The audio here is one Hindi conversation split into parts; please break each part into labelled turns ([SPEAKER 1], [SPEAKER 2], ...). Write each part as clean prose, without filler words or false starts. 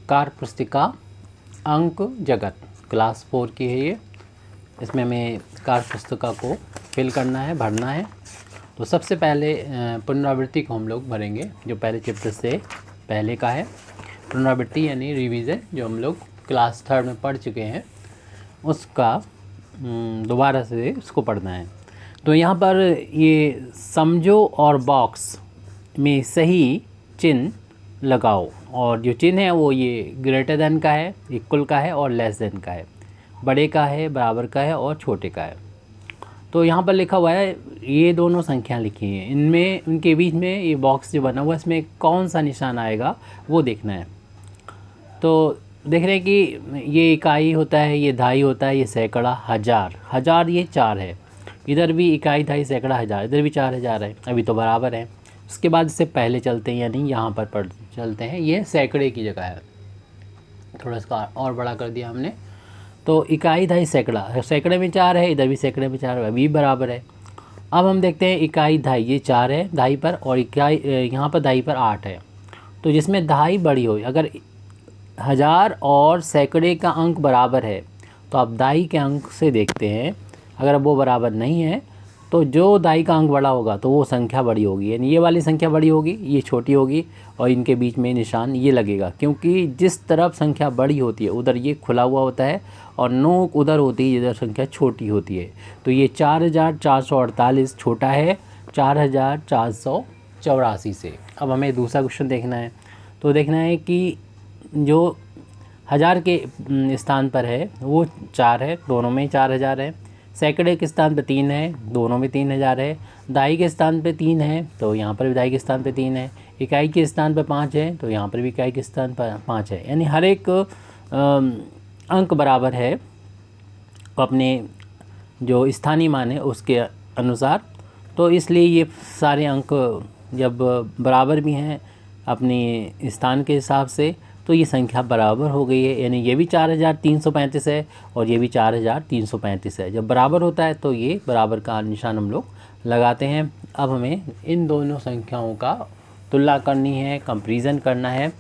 [SPEAKER 1] कार्य पुस्तिका अंक जगत क्लास 4 की है ये। इसमें हमें कार्य पुस्तिका को फिल करना है, भरना है। तो सबसे पहले पुनरावृत्ति को हम लोग भरेंगे, जो पहले चैप्टर से पहले का है। पुनरावृत्ति यानी रिवीजन, जो हम लोग क्लास 3 में पढ़ चुके हैं, उसका दोबारा से उसको पढ़ना है। तो यहाँ पर ये समझो और बॉक्स में सही चिन्ह लगाओ, और जो चिन्ह है वो ये ग्रेटर देन का है, इक्वल का है और लेस देन का है, बड़े का है, बराबर का है और छोटे का है। तो यहाँ पर लिखा हुआ है ये दोनों संख्या लिखी हैं, इनमें उनके बीच में ये बॉक्स जो बना हुआ है इसमें कौन सा निशान आएगा वो देखना है। तो देख रहे हैं कि ये इकाई होता है, ये दहाई होता है, ये सैकड़ा, हज़ार, हज़ार ये 4 है। इधर भी इकाई, दहाई, सैकड़ा, हज़ार, इधर भी 4000 है, अभी तो बराबर है। उसके बाद इससे पहले चलते हैं, यानी यहाँ पर पढ़ चलते हैं। ये सैकड़े की जगह है, थोड़ा इसका और बड़ा कर दिया हमने। तो इकाई, दहाई, सैकड़ा, सैकड़े में 4 है, इधर भी सैकड़े में 4 है, अभी बराबर है। अब हम देखते हैं इकाई, दहाई, ये 4 है दहाई पर, और इकाई यहाँ पर दहाई पर 8 है। तो जिसमें दहाई बड़ी हो, अगर हज़ार और सैकड़े का अंक बराबर है तो आप दहाई के अंक से देखते हैं। अगर वो बराबर नहीं है तो जो दहाई का अंक बड़ा होगा तो वो संख्या बड़ी होगी, यानी ये वाली संख्या बड़ी होगी, ये छोटी होगी, और इनके बीच में निशान ये लगेगा। क्योंकि जिस तरफ संख्या बड़ी होती है उधर ये खुला हुआ होता है, और नोक उधर होती है जिधर संख्या छोटी होती है। तो ये 4448 छोटा है 4484 से। अब हमें दूसरा क्वेश्चन देखना है। तो देखना है कि जो हज़ार के स्थान पर है वो 4 है, दोनों में 4000 है। सैकड़े के स्थान पे 3 है, दोनों में 3000 है। दहाई के स्थान पे 3 है, तो यहाँ पर भी दहाई के स्थान पे 3 है। इकाई के स्थान पे 5 है, तो यहाँ पर भी इकाई के स्थान पर 5 है। यानी हर एक अंक बराबर है अपने जो स्थानीय मान है उसके अनुसार। तो इसलिए ये सारे अंक जब बराबर भी हैं अपने स्थान के हिसाब से, तो ये संख्या बराबर हो गई है। यानी ये भी 4335 है और ये भी 4335 है। जब बराबर होता है तो ये बराबर का निशान हम लोग लगाते हैं। अब हमें इन दोनों संख्याओं का तुलना करनी है, कंपैरिजन करना है।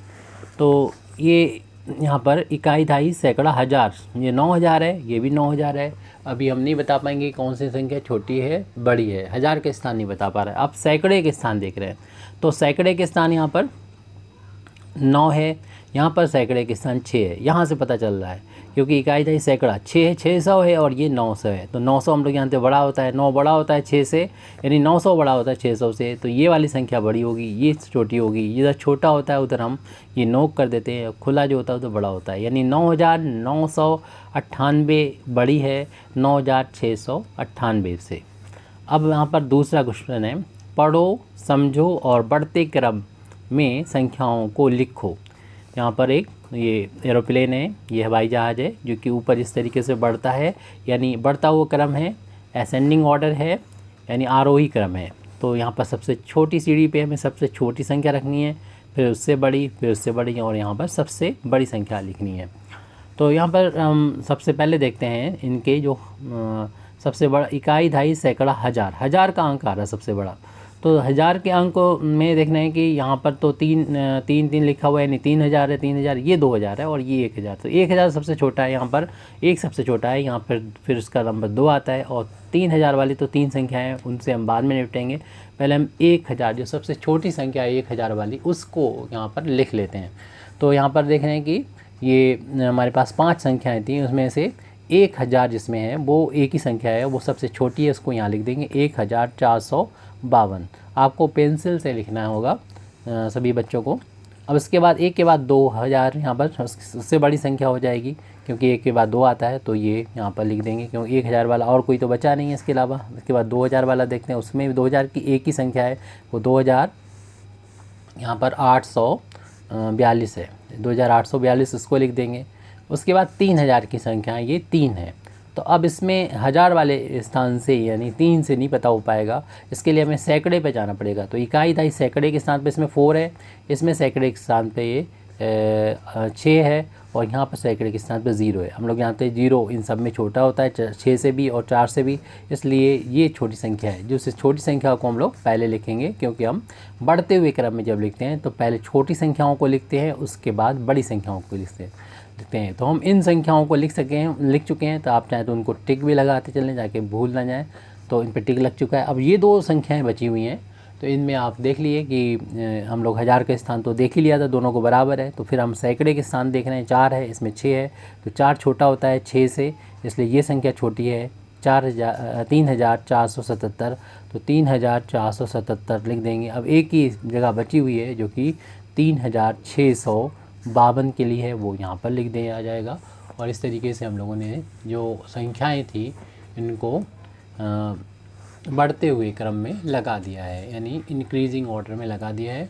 [SPEAKER 1] तो ये यहाँ पर इकाई, दहाई, सैकड़ा, हज़ार, ये 9000 है, ये भी 9000 है। अभी हम नहीं बता पाएंगे कौन सी संख्या छोटी है बड़ी है, हज़ार के स्थान नहीं बता पा रहे हैं। अब सैकड़े के स्थान देख रहे हैं, तो सैकड़े के स्थान यहाँ पर 9 है, यहाँ पर सैकड़े के स्थान 6 है। यहाँ से पता चल रहा है क्योंकि इकाई, दहाई, सैकड़ा 6 है, 600 है, और ये 900 है। तो 900 हम लोग जानते हैं बड़ा होता है, 9 बड़ा होता है 6 से, यानी 900 बड़ा होता है 600 से। तो ये वाली संख्या बड़ी होगी, ये छोटी होगी। इधर छोटा होता है उधर हम ये नोक कर देते हैं, खुला जो होता है उधर बड़ा होता है। यानी 9998 बड़ी है 9698 से। अब यहाँ पर दूसरा क्वेश्चन है, पढ़ो, समझो और बढ़ते क्रम में संख्याओं को लिखो। यहाँ पर एक ये एरोप्लेन है, ये हवाई जहाज़ है जो कि ऊपर इस तरीके से बढ़ता है, यानी बढ़ता हुआ क्रम है, असेंडिंग ऑर्डर है, यानी आरोही क्रम है। तो यहाँ पर सबसे छोटी सीढ़ी पे हमें सबसे छोटी संख्या रखनी है, फिर उससे बड़ी, फिर उससे बड़ी, और यहाँ पर सबसे बड़ी संख्या लिखनी है। तो यहाँ पर हम सबसे पहले देखते हैं इनके जो सबसे बड़ा इकाई, दहाई, सैकड़ा, हज़ार, हज़ार का अंक आ रहा है सबसे बड़ा। तो हज़ार के अंक में देखना है कि यहाँ पर तो तीन लिखा हुआ है, यानी 3000 है, 3000, ये 2000 है और ये 1000। तो 1000 सबसे छोटा है, यहाँ पर एक सबसे छोटा है, यहाँ पर फिर उसका नंबर 2 आता है। और 3000 वाली तो 3 संख्याएँ हैं, उनसे हम बाद में निपटेंगे। पहले हम 1000 जो सबसे छोटी संख्या है 1000 वाली, उसको यहाँ पर लिख लेते हैं। तो यहाँ पर देख रहे हैं कि ये हमारे पास 5 संख्याएँ थी, उसमें से 1000 जिसमें है वो एक ही संख्या है, वो सबसे छोटी है, उसको यहाँ लिख देंगे 1452। आपको पेंसिल से लिखना होगा सभी बच्चों को। अब इसके बाद एक के बाद 2000 यहाँ पर उससे बड़ी संख्या हो जाएगी, क्योंकि एक के बाद 2 आता है, तो ये यहाँ पर लिख देंगे, क्योंकि 1000 वाला और कोई तो बचा नहीं है इसके अलावा। इसके बाद 2000 वाला देखते हैं, उसमें भी 2000 की एक ही संख्या है, वो 2000 यहाँ पर 842 है, 2842 इसको लिख देंगे। उसके बाद 3000 की संख्या ये 3 है। तो अब इसमें हज़ार वाले स्थान से, यानी 3 से नहीं पता हो पाएगा, इसके लिए हमें सैकड़े पे जाना पड़ेगा। तो इकाई, दहाई, सैकड़े के स्थान पे इसमें 4 है, इसमें सैकड़े के स्थान पे ये 6 है और यहाँ पर सैकड़े के स्थान पर 0 है। हम लोग जानते हैं 0 इन सब में छोटा होता है 6 से भी और 4 से भी, इसलिए ये छोटी संख्या है। जो छोटी संख्या को हम लोग पहले लिखेंगे, क्योंकि हम बढ़ते हुए क्रम में जब लिखते हैं तो पहले छोटी संख्याओं को लिखते हैं, उसके बाद बड़ी संख्याओं को लिखते हैं। तो हम इन संख्याओं को लिख चुके हैं, तो आप चाहें तो उनको टिक भी लगाते चलें जाके भूल ना जाए। तो इन पर टिक लग चुका है। अब ये 2 संख्याएँ बची हुई हैं, तो इनमें आप देख लिए कि हम लोग हज़ार का स्थान तो देख ही लिया था, दोनों को बराबर है। तो फिर हम सैकड़े के स्थान देख रहे हैं, 4 है, इसमें 6 है, तो 4 छोटा होता है 6 से, इसलिए ये संख्या छोटी है। 3477, तो 3477 लिख देंगे। अब एक ही जगह बची हुई है जो कि 3652 के लिए है, वो यहाँ पर लिख दिया जाएगा। और इस तरीके से हम लोगों ने जो संख्याएँ थी इनको बढ़ते हुए क्रम में लगा दिया है, यानी इंक्रीजिंग ऑर्डर में लगा दिया है।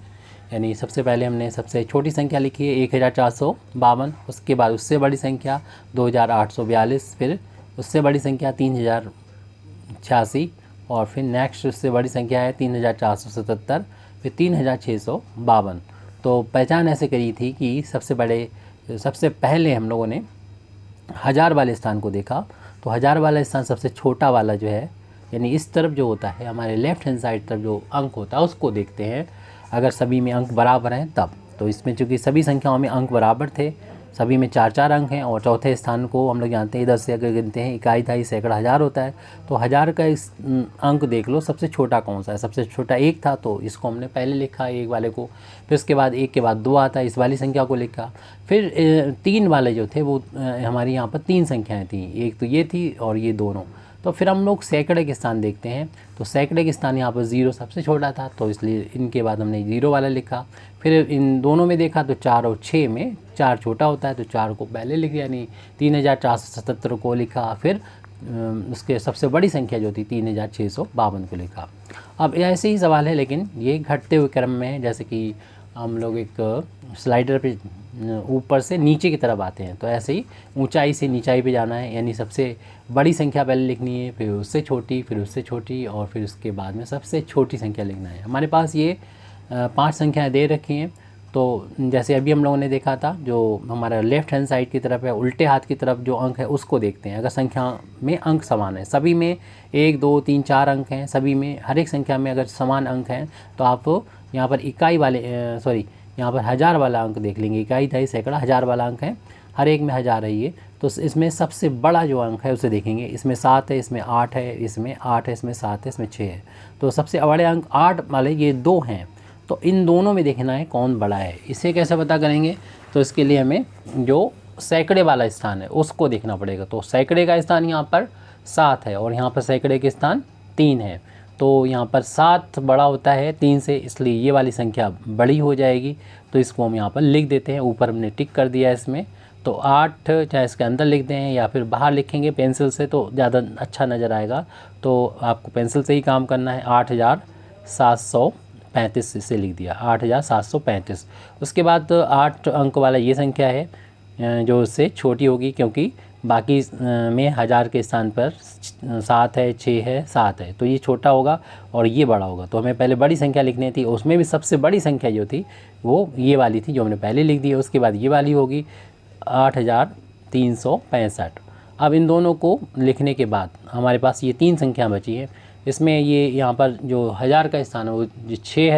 [SPEAKER 1] यानी सबसे पहले हमने सबसे छोटी संख्या लिखी है 1452, उसके बाद उससे बड़ी संख्या 2842, फिर उससे बड़ी संख्या 3086, और फिर नेक्स्ट उससे बड़ी संख्या है 3477, फिर 3652। तो पहचान ऐसे करी थी कि सबसे पहले हम लोगों ने हज़ार वाले स्थान को देखा। तो हज़ार वाला स्थान सबसे छोटा वाला जो है, यानी इस तरफ जो होता है हमारे लेफ़्ट हैंड साइड तरफ जो अंक होता है उसको देखते हैं। अगर सभी में अंक बराबर हैं तब, तो इसमें चूँकि सभी संख्याओं में अंक बराबर थे, सभी में 4-4 अंक हैं, और चौथे स्थान को हम लोग जानते हैं इधर से अगर गिनते हैं इकाई, दहाई, सैकड़ा, हज़ार होता है। तो हज़ार का इस अंक देख लो सबसे छोटा कौन सा है। सबसे छोटा 1 था, तो इसको हमने पहले लिखा 1 वाले को। फिर उसके बाद 1 के बाद 2 आता है, इस वाली संख्या को लिखा। फिर 3 वाले जो थे वो हमारी यहाँ पर 3 संख्याएँ थी, एक तो ये थी और ये दोनों। तो फिर हम लोग सैकड़े के स्थान देखते हैं, तो सैकड़े के स्थान यहाँ पर 0 सबसे छोटा था, तो इसलिए इनके बाद हमने 0 वाला लिखा। फिर इन दोनों में देखा तो 4 और 6 में 4 छोटा होता है, तो 4 को पहले लिख दिया, यानी 3477 को लिखा। फिर उसके सबसे बड़ी संख्या जो थी 3652 को लिखा। अब ऐसे ही सवाल है, लेकिन ये घटते हुए क्रम में है। जैसे कि हम लोग एक स्लाइडर पे ऊपर से नीचे की तरफ आते हैं, तो ऐसे ही ऊंचाई से नीचाई पे जाना है, यानी सबसे बड़ी संख्या पहले लिखनी है, फिर उससे छोटी, फिर उससे छोटी, और फिर उसके बाद में सबसे छोटी संख्या लिखना है। हमारे पास ये 5 संख्याएं दे रखी हैं। तो जैसे अभी हम लोगों ने देखा था, जो हमारा लेफ़्ट हैंड साइड की तरफ है, उल्टे हाथ की तरफ जो अंक है उसको देखते हैं। अगर संख्या में अंक समान है, सभी में 1, 2, 3, 4 अंक हैं, सभी में हर एक संख्या में अगर समान अंक हैं, तो आप यहाँ पर यहाँ पर हज़ार वाला अंक देख लेंगे। इकाई, दहाई, सैकड़ा, हज़ार वाला अंक है, हर एक में 1000 है ये। तो इसमें सबसे बड़ा जो अंक है उसे देखेंगे। इसमें 7 है, इसमें 8 है, इसमें 8 है, इसमें 7 है, इसमें 6 है। तो सबसे बड़े अंक 8 वाले ये 2 हैं, तो इन दोनों में देखना है कौन बड़ा है। इसे कैसे पता करेंगे? तो इसके लिए हमें जो सैकड़े वाला स्थान है उसको देखना पड़ेगा। तो सैकड़े का स्थान यहाँ पर 7 है और यहाँ पर सैकड़े के स्थान 3 है। तो यहाँ पर 7 बड़ा होता है 3 से, इसलिए ये वाली संख्या बड़ी हो जाएगी। तो इसको हम यहाँ पर लिख देते हैं, ऊपर हमने टिक कर दिया है इसमें। तो 8 चाहे इसके अंदर लिख दें या फिर बाहर लिखेंगे पेंसिल से तो ज़्यादा अच्छा नज़र आएगा। तो आपको पेंसिल से ही काम करना है। 8735 से लिख दिया, 8735। उसके बाद 8 अंक वाला ये संख्या है जो उससे छोटी होगी, क्योंकि बाकी में 1000 के स्थान पर 7 है, 6 है, 7 है, तो ये छोटा होगा और ये बड़ा होगा। तो हमें पहले बड़ी संख्या लिखनी थी, उसमें भी सबसे बड़ी संख्या जो थी वो ये वाली थी जो हमने पहले लिख दी है। उसके बाद ये वाली होगी 8365। अब इन दोनों को लिखने के बाद हमारे पास ये 3 संख्या बची है। इसमें ये यहाँ पर जो 1000 का स्थान है वो 6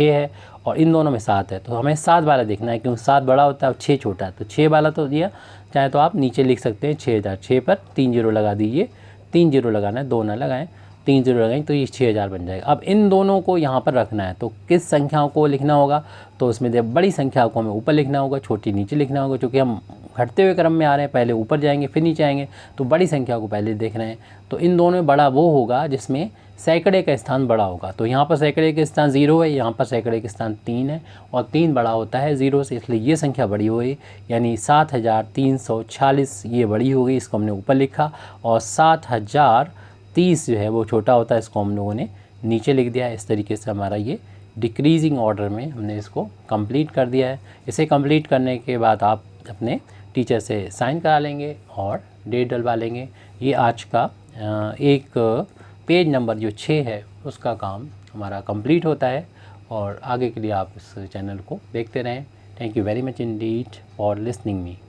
[SPEAKER 1] है और इन दोनों में 7 है। तो हमें 7 वाला देखना है, क्योंकि 7 बड़ा होता है और 6 छोटा है। तो 6 वाला तो दिया, चाहे तो आप नीचे लिख सकते हैं 6000। 6 पर 3 जीरो लगा दीजिए, 3 जीरो लगाना है, 2 ना लगाएं, 3 जीरो लगाएं तो ये 6000 बन जाएगा। अब इन दोनों को यहाँ पर रखना है, तो किस संख्याओं को लिखना होगा? तो उसमें जब बड़ी संख्या को हमें ऊपर लिखना होगा, छोटी नीचे लिखना होगा। क्योंकि हम घटते हुए क्रम में आ रहे हैं, पहले ऊपर जाएंगे फिर नीचे आएंगे, तो बड़ी संख्या को पहले देख रहे हैं। तो इन दोनों में बड़ा वो होगा जिसमें सैकड़े का स्थान बड़ा होगा। तो यहाँ पर सैकड़े के स्थान 0 है, यहाँ पर सैकड़े के स्थान 3 है और 3 बड़ा होता है 0 से, इसलिए ये संख्या बड़ी हुई, यानी 7346 ये बड़ी हो गई, इसको हमने ऊपर लिखा। और 7030 जो है वो छोटा होता है, इसको हम लोगों ने नीचे लिख दिया है। इस तरीके से हमारा ये डिक्रीजिंग ऑर्डर में हमने इसको कंप्लीट कर दिया है। इसे कंप्लीट करने के बाद आप अपने टीचर से साइन करा लेंगे और डेट डलवा लेंगे। ये आज का एक पेज नंबर जो 6 है उसका काम हमारा कंप्लीट होता है। और आगे के लिए आप इस चैनल को देखते रहें। Thank you very much indeed for listening me.